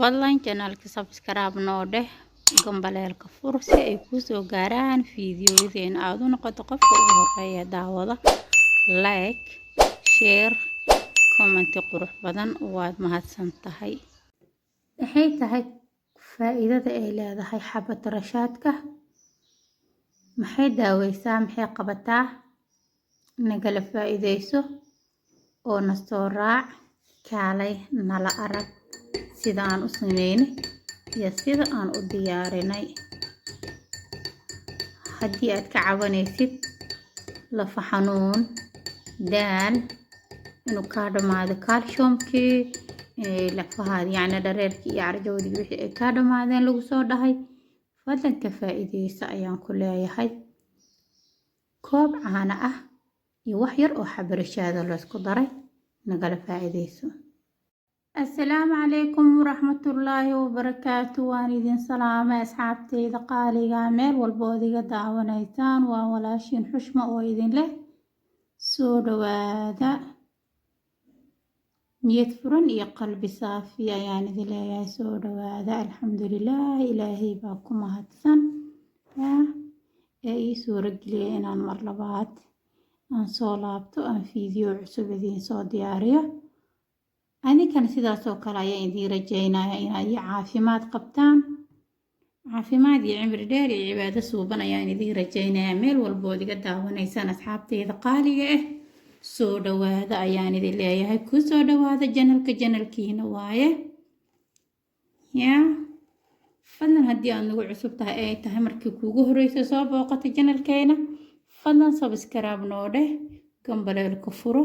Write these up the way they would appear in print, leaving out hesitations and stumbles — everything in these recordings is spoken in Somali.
fadlan channelka subscribe noo dheh gambaleelka fur si ay kuu soo gaaraan fiidiyowyadeen aad u noqoto qofka ugu horeeya daawada. Like, share, comment qurux badan waad mahadsan tahay. Waxay tahay faa'iidada ay leedahay xabad rashaadka. Maxay daaweysaa, maxay qabataa? Nagala faa'iideyso oo na soo raac kaalay nala arag sida aan u sameynay iyo sida aan u diyaarinay. Haddii aad ka cabanaysid lafa xanuun, daal, inuu ka dhamaado calciumkii, lafahaada yacni dhareerkii iyo carjawdii wixii ay ka dhamaadeen lagu soo dhahay, fadlan ka faa'iideysa ayaan ku leeyahay. Koob caano ah iyo wax yar oo xabarashaada la isku daray, nagala faa'iideyso. Assalaamu calaykum waraxmatullaahi wabarakaatu. Waan idin salaamay asxaabteyda qaaliga meel walba oo iga daawanaysaan. Waa walaashiin xushmo oo idin leh soo dhawaada. niyad furan iyo qalbi saafi ayaan idin leeyahay. Soo dhawaada. Alxamdulillaah, ilaahay baa ku mahadsan ee ii suura geliyay inaan mar labaad aan soo laabto, aan fiidiyo cusub idiin soo diyaariyo. Aninkana sidaas oo kale ayaan idiin rajaynayaa inaad caafimaad qabtaan, caafimaad iyo cimri dheer iyo cibaado suuban ayaan idiin rajaynayaa meel walba oo iga daawanaysaan asxaabteyda qaaliga ah. Soo dhawaada ayaan idin leeyahay. ku soo dhawaada janalkiina waaye fadlan haddii aad nagu cusub tahay ay tahay markii kuugu horeyso soo booqata janalkeena, fadlan subscribe noo dheh, gambaleelka furo,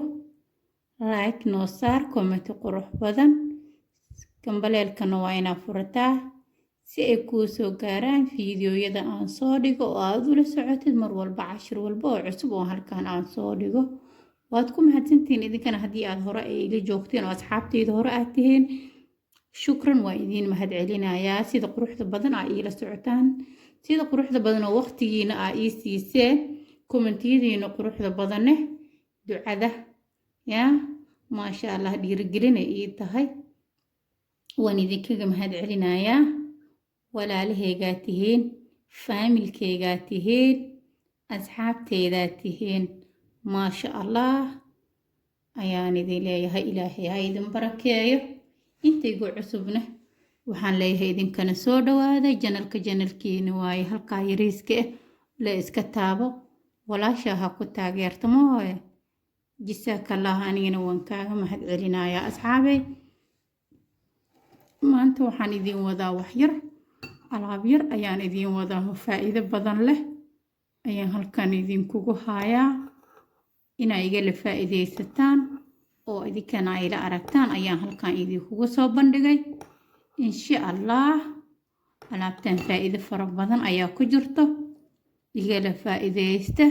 like noo saar, comment qurux badan. Gambaleelkana waa inaad furataa si ay kuu soo gaaraan fiidiyoyada aan soo dhigo oo aad ula socotid mar walba cashir walba oo cusub oo halkan aan soo dhigo. waad ku mahadsantihiin idinkana haddii aad hore ay ila joogteen oo asxaabteyda hore aad tihiin. shukran, waa idiin mahad celinayaa sida quruxda badan aa iila socotaan, sida quruxda badan oo waqtigiina aa ii siiseen, kommentiyadiina quruxda badanne, ducada maasha allah dhiirigelina ii tahay. waan idinkaga mahad celinayaa. walaalahaygaa tihiin, faamilkaygaa tihiin, asxaabteydaa tihiin. maasha allah ayaan idin leeyahay. ilaahay ha idin barakeeyo. intaygu cusubna waxaan leeyahay idinkana soo dhawaada. janalkiina waaye halkaa yariiska ah la iska taabo, walaasha ha ku taageerto mooye. jisaakallah, anigana waan kaaga mahad celinayaa asxaabey. maanta waxaan idiin wadaa wax yar, alaab yar ayaan idiin wadaa oo faa'iido badan leh ayaan halkan idinkugu hayaa. inaa igala faa'iideysataan oo idinkana ila aragtaan ayaan halkan idinkugu soo bandhigay. insha allah alaabtan faa'iido fara badan ayaa ku jirto. igala faa'iideysta,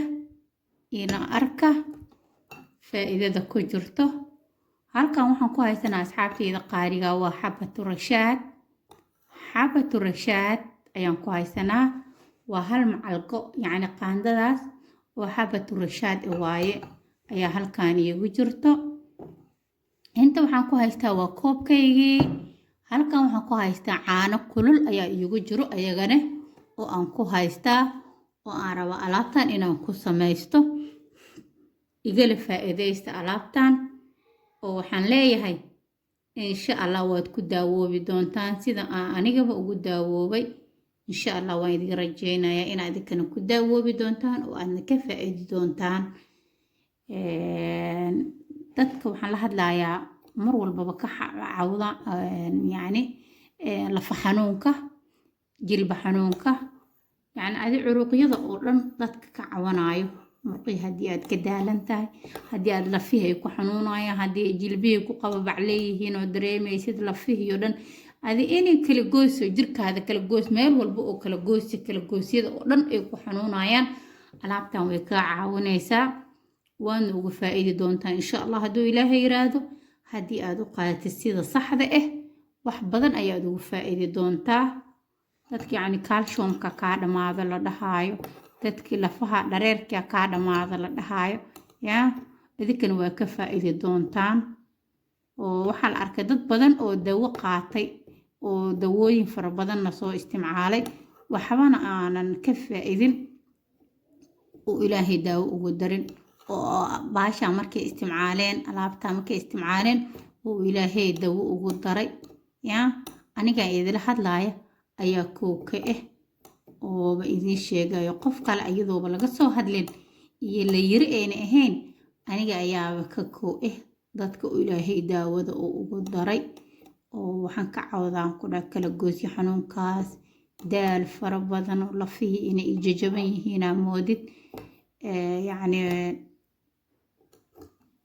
ila arka faa'iidada ku jirto. halkan waxaan ku haysanaa asxaabteyda qaaliga waa xabatu rashaad ayaan ku haysanaa. waa hal macalgo yacni qaandadaas oo xabatu rashaad waaye ayaa halkan iigu jirto. inta waxaan ku haystaa waa koobkaygii. halkan waxaan ku haystaa caano kulul ayaa iigu jiro ayagana oo aan ku haystaa, oo aan rabo alaabtan inaan ku samaysto. igala faa'iideysta alaabtan oo waxaan leeyahay insha allah waad ku daawoobi doontaan sida aan anigaba ugu daawoobay. insha allah waan idin rajaynayaa inaad idinkana ku daawoobi doontaan oo aadna ka faa'iidi doontaan. dadka waxaan la hadlayaa mar walbaba ka cawda yacni lafa xanuunka, jilba xanuunka, yacni adi curuqyada oo dhan dadka ka cawanayo. murqii haddii aad ka daalan tahay, haddii aad lafihii ay ku xanuunayaan, haddii jilbihii ku qababac leeyihiin oo dareemaysid lafihii oo dhan adi inay kala goyso, jirkaada kala goys, meel walba oo kala goosyada oo dhan ay ku xanuunayaan, alaabtan way kaa caawinaysaa. waadna uga faa'iidi doontaa insha allah hadduu ilaahay yiraahdo. haddii aad u qaadatid sida saxda ah, wax badan ayaad uga faa'iidi doontaa. dadka yacni calciumka kaa dhamaada la dhahaayo, dadkii lafaha dhareerka kaa dhamaada la dhahaayo, idinkana waa ka faa'iidi doontaan. oo waxaa la arkay dad badan oo dawo qaatay oo dawooyin fara badanna soo isticmaalay waxbana aanan ka faa'iidin oo ilaahay daawo ugu darin oo baasha markay isticmaaleen alaabta markay isticmaaleen oo ilaahay daawo ugu daray yaa aniga idila hadlaaya ayaa kooka oo ba idin sheegayo qof kale ayadooba laga soo hadleen iyo la yiri ayna ahayn aniga ayaaba ka koo dadka ilaahay daawada oo ugu daray oo waxaan ka cawdaan ku dhaa kala goosyo xanuunkaas daal fara badan oo lafihii inay jajaban yihiin moodid yacni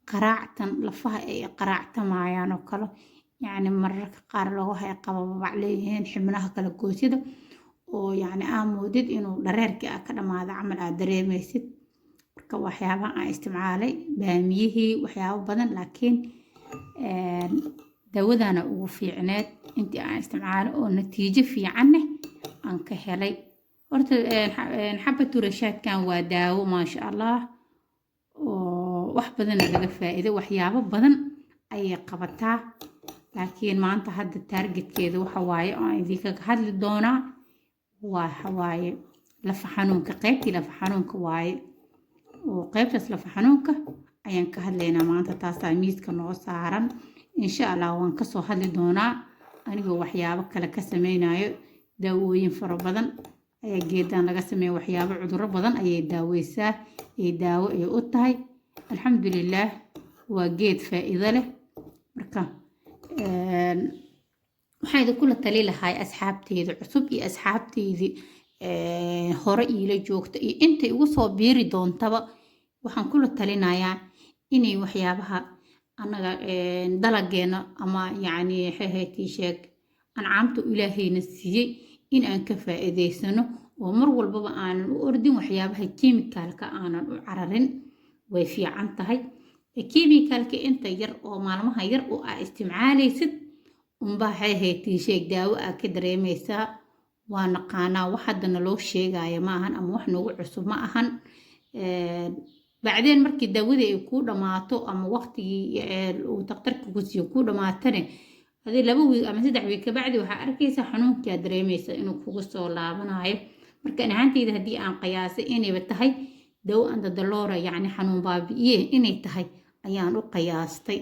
qaraactan lafaha ay qaraactamayaan oo kale yacni mararka qaar lagu hay qababac leeyihiin xibnaha kala goosyada oo yacni moodid inuu dhareerkii ka dhamaado camal aad dareemaysid marka waxyaabaha aan isticmaalay baamiyihii waxyaabo badan laakiin dawadana ugu fiicneed intii aan isticmaalay oo natiijo fiican aan ka helay horta xabatu rashaadkan waa daawo maasha Allah oo wax badan laga faa'iido waxyaabo badan ayay qabataa laakiin maanta hadda targetkeedu waxa waaye aan idinka hadli doonaa waxa waaye lafa xanuunka qaybtii lafa xanuunka waaye oo qaybtaas lafa xanuunka ayaan ka hadlaynaa maanta taasaa miiska noo saaran insha Allah waan ka soo hadli doonaa anigoo waxyaabo kale ka sameynayo daawooyin fara badan ayaa geedan laga sameeyo waxyaabo cudurro badan ayay daaweysaa ee daawo ay u tahay alxamdulillaah waa geed faa'iido leh marka waxaan idin tali lahay asxaabteeda cusub iyo asxaabteedii hore iila joogta iyo intay ugu soo biiri doontaba waxaan kula talinayaa inay waxyaabaha anaga dalageena ama yacni xeheetii sheeg ancaamta ilaahayna siiyey in aan ka faa'iidaysano oo mar walbaba aanan u ordin waxyaabaha kiimikaalka aanan u cararin way fiican tahay kiimikaalka inta yar oo maalmaha yar oo aa isticmaalaysid unbaa xeheetii sheeg daawo aa ka dareemaysaa waa naqaanaa wax haddana loo sheegaya ma ahan ama wax noogu cusub ma ahan bacdeen markii daawadii ay kuu dhammaato ama waqtigii uu daktarka ku siiyo kuu dhammaatane hadii 2 wiig ama 3 wiig kabacdi waxaa arkaysaa xanuunkii aad dareemaysa inuu kugu soo laabanayo marka ahaantayda haddii aan qiyaasay inayba tahay dawo andadaloora yacni xanuun baabi'iye inay tahay ayaan u qiyaastay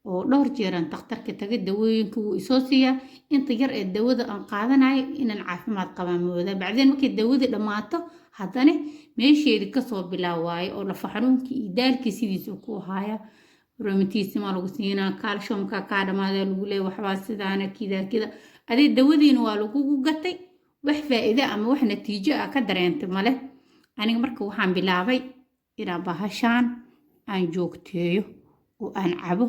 oo dhowr jeeraan daktarka tagay dawooyinka wuu isoo siiyaa inta yar ee dawada aan qaadanayo inaan caafimaad qabaan moodaa bacdeen markay dawadii dhammaato haddana meesheedii kasoo bilaawaayo oo lafa xanuunkii iyo daalkii sidiisuu ku haya roomatiisima lagu siinaa kaalshiyumka kaa dhammaada lagu leeyahay waxbaa sidaana kida adii dawadiina waa lagugu gatay wax faa'iido ama wax natiijo ah ka dareentay male aniga marka waxaan bilaabay inaan bahashaan aan joogteeyo oo aan cabo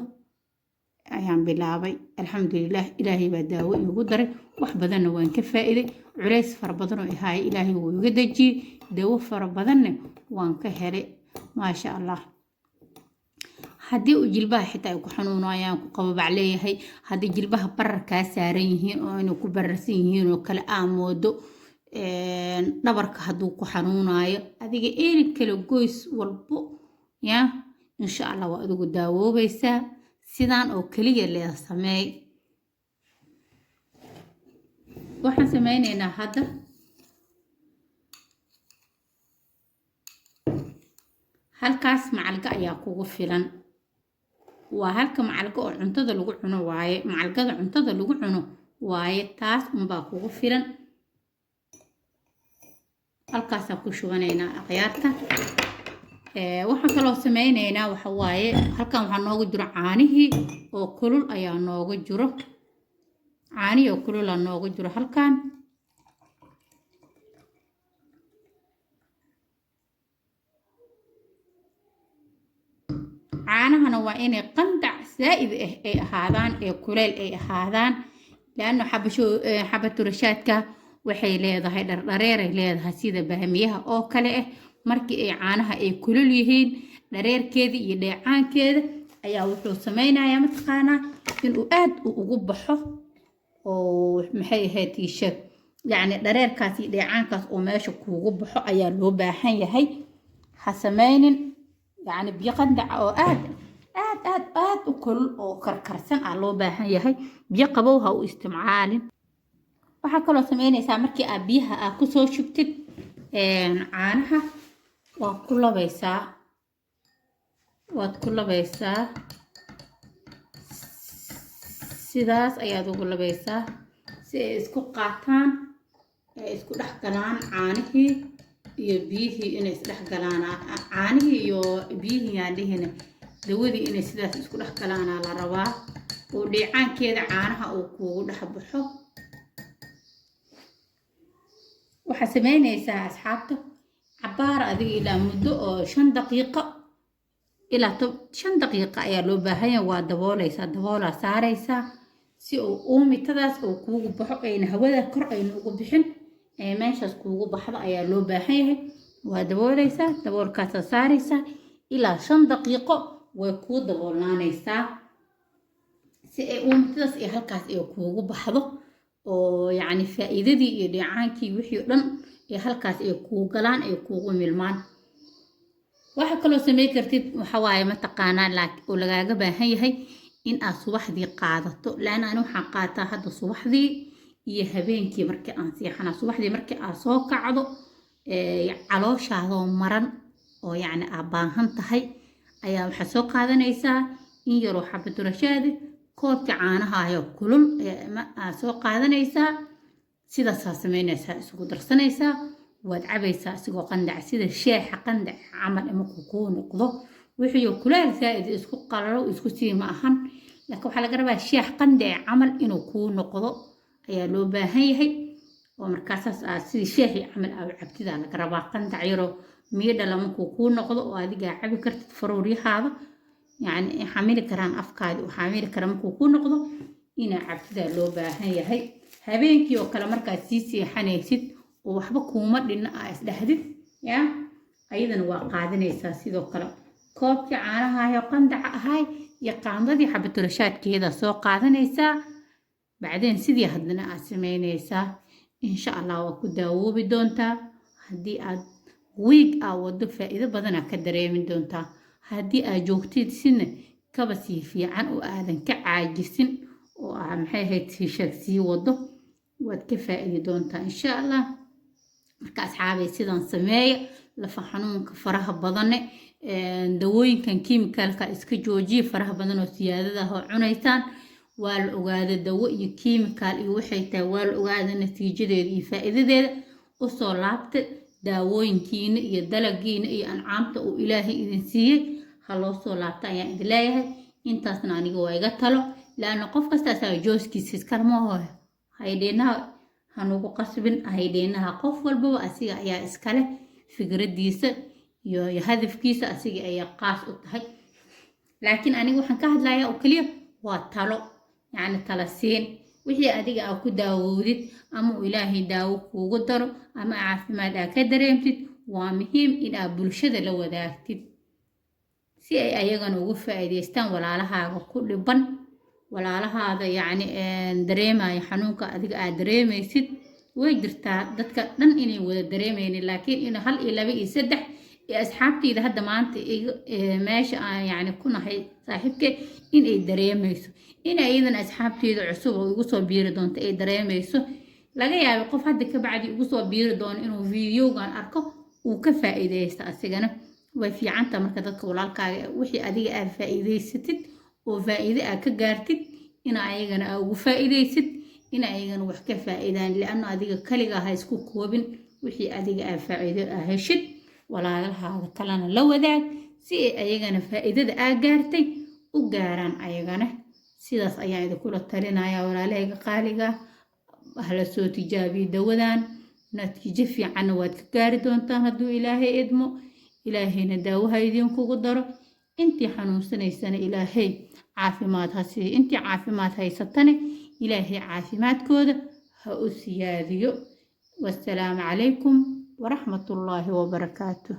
ayaan bilaabay alxamdulillaah ilaahay baa daawo iigu daray wax badanna waan ka faa'iiday culays fara badan oo ihaay ilaahay wuu iga dejiyey dawo fara badanna waan ka helay maasha Allah haddii uu jilbaha xitaa ay ku xanuunayaan ku qababac leeyahay haddii jilbaha barar kaa saaran yihiin oo inay ku bararsan yihiin oo kale moodo dhabarka hadduu ku xanuunayo adiga eeri kala goys walbo yaa insha Allah waa adigu daawoobaysaa sidaan oo kaliya lee sameey waxaan sameynaynaa hadda halkaas macalga ayaa kugu filan waa halka macalga oo cuntada lagu cuno waaye macalgada cuntada lagu cuno waaye taas unbaa kugu filan halkaasaan ku shubanaynaa akhyaarta waxaan kaloo sameynaynaa waxa waaye halkan waxaa nooga jiro caanihii oo kulul ayaa nooga jiro caanihii oo kulul aa nooga jiro halkan caanahana waa inay qandac zaa'id ah ay ahaadaan ee kuleel ay ahaadaan laanno xabatu rashaadka waxay leedahay dhardhareeray leedahay sida baamiyaha oo kale ah markii ay caanaha ay kulul yihiin dhareerkeeda iyo dheecaankeeda ayaa wuxuu sameynayaa mataqaanaa inuu aad ugu baxo oo maxay ahayd tiisheeg yacni dhareerkaas iyo dheecaankaas oo meesha kuugu baxo ayaa loo baahan yahay ha sameynin yacni biyo qandaca oo aad aad u kulul oo karkarsan aa loo baahan yahay biyo qabow ha u isticmaalin waxaa kaloo sameynaysaa markii aad biyaha aad ku soo shubtid caanaha waad ku labaysaa sidaas ayaad ugu labaysaa si ay isku qaataan ay isku dhex galaan caanihii iyo biyihii inay isdhex galaan caanihii iyo biyihii aan dhihina dawadii inay sidaas isku dhex galaanaa la rabaa oo dheecaankeeda caanaha uu kuugu dhex baxo waxaa sameynaysaa asxaabta cabaar adiga ilaa muddo oo 5 daqiiqo ilaa 5 daqiiqo ayaa loo baahan yahay waa daboolaa saaraysaa si uu uumitadaas uu kuugu baxo ayna hawada kor ayna ugu bixin ee meeshaas kuugu baxdo ayaa loo baahan yahay waa daboolaysaa daboolkaas saaraysaa ilaa 5 daqiiqo way kuu daboolnaanaysaa si ay uumitadaas iyo halkaas ay kuugu baxdo oo yacni faa'iidadii iyo dheecaankii wixii dhan ee halkaas ay kuu galaan ay kuugu milmaan waxa kaloo sameyn kartid waxa waaye mataqaanaa oo lagaaga baahan yahay in aad subaxdii qaadato laana ani waxaan qaataa hadda subaxdii iyo habeenkii markii aan seexana subaxdii markii aad soo kacdo calooshaadoo maran oo yacni aad baahan tahay ayaa waxaad soo qaadanaysaa in yaroo xabadurashaadi koobka caanaha ayaa kulul aad soo qaadanaysaa sidaasaa sameynaysaa isugu darsanaysaa waad cabaysaa isigoo qandac sida sheexa qandac camal markuu kuu noqdo wixii kuleel zaa'id isku qalalo isku sii ma ahan laakiin waxaa laga rabaa sheex qandac camal inuu kuu noqdo ayaa loo baahan yahay oo markaasaas aad sidii sheexii camal aad cabtida laga rabaa qandac yaroo miidhala markuu kuu noqdo oo adigaa cabi kartid faruuryahaada yacni xamili karaan afkaadi u xamili kara markuu kuu noqdo inaa cabtida loo baahan yahay habeenkii oo kale markaad sii seexanaysid oo waxba kuuma dhinna aa isdhahdid yaa ayadana waa qaadanaysaa sidoo kale koobkii caanaha ayo qandaca ahay iyo qaandadii xabaturashaadkeeda soo qaadanaysaa bacdeen sidii haddana aad sameynaysaa insha allah waa ku daawoobi doontaa haddii aad wiig aa wado faa'iido badanaa ka dareemi doontaa haddii aad joogtid sidna kaba sii fiican oo aadan ka caajisin oo aa maxay ahayd sii wado waad ka faa'iidi doontaa insha allah marka asxaabay sidan sameeya lafa xanuunka faraha badane dawooyinkan kiimikalka iska joojiya faraha badan oo siyaadada ah oo cunaysaan waa la ogaada dawo iyo kiimikal iyo waxay tahay waa la ogaada natiijadeeda iyo faa'iidadeeda u soo laabta daawooyinkiina iyo dalagiina iyo ancaamta uu ilaahay idin siiyey ha loo soo laabta ayaan idin leeyahay intaasna aniga waa iga talo laana qof kastaasaa jooskiisa iskalma hooyo haydheenaha hanugu qasbin haydheenaha qof walbaba asiga ayaa iskale fikradiisa iyo hadafkiisa asiga ayaa qaas u tahay laakiin aniga waxaan ka hadlayaa oo kaliya waa talo yacni tala siin wixii adiga aad ku daawowdid ama uu ilaahay daawo kuugu daro ama caafimaad aad ka dareemtid waa muhiim in aad bulshada la wadaagtid si ay ayagana ugu faa'iidaystaan walaalahaaga ku dhiban walaalahaada yacni dareemaya xanuunka adiga aad dareemaysid way jirtaa dadka dhan inay wada dareemaynin laakiin in 1 iyo 2 iyo 3 ee asxaabtayda hadda maanta meesha aan yacni ku nahay saaxiibkay in ay dareemayso in ayadana asxaabtayda cusub oo igu soo biiri doonto ay dareemayso laga yaabo qof hadda ka bacdi igu soo biiri doono inuu fiidiyowgan arko uu ka faa'iidaysto asigana way fiicanta marka dadka walaalkaaga wixii adiga aad faa'iidaysatid oo faa'iido aad ka gaartid in ayagana aad ugu faa'iidaysid in ayagana wax ka faa'iidaan laana adiga kaliga ha isku koobin wixii adiga aad faa'iido aad heshid walaalahaaga kalena la wadaag si ay ayagana faa'iidada aad gaartay u gaaraan ayagana sidaas ayaa idinkula talinayaa walaalahayga qaaliga hala soo tijaabiyo dawadan natiijo fiicanna waad ka gaari doontaan hadduu ilaahay idmo ilaahayna daawaha idinkugu daro intii xanuunsanaysana ilaahay caafimaad ha siiyo intii caafimaad haysatane ilaahay caafimaadkooda ha u siyaadiyo wassalaamu calaykum ورحمة الله وبركاته.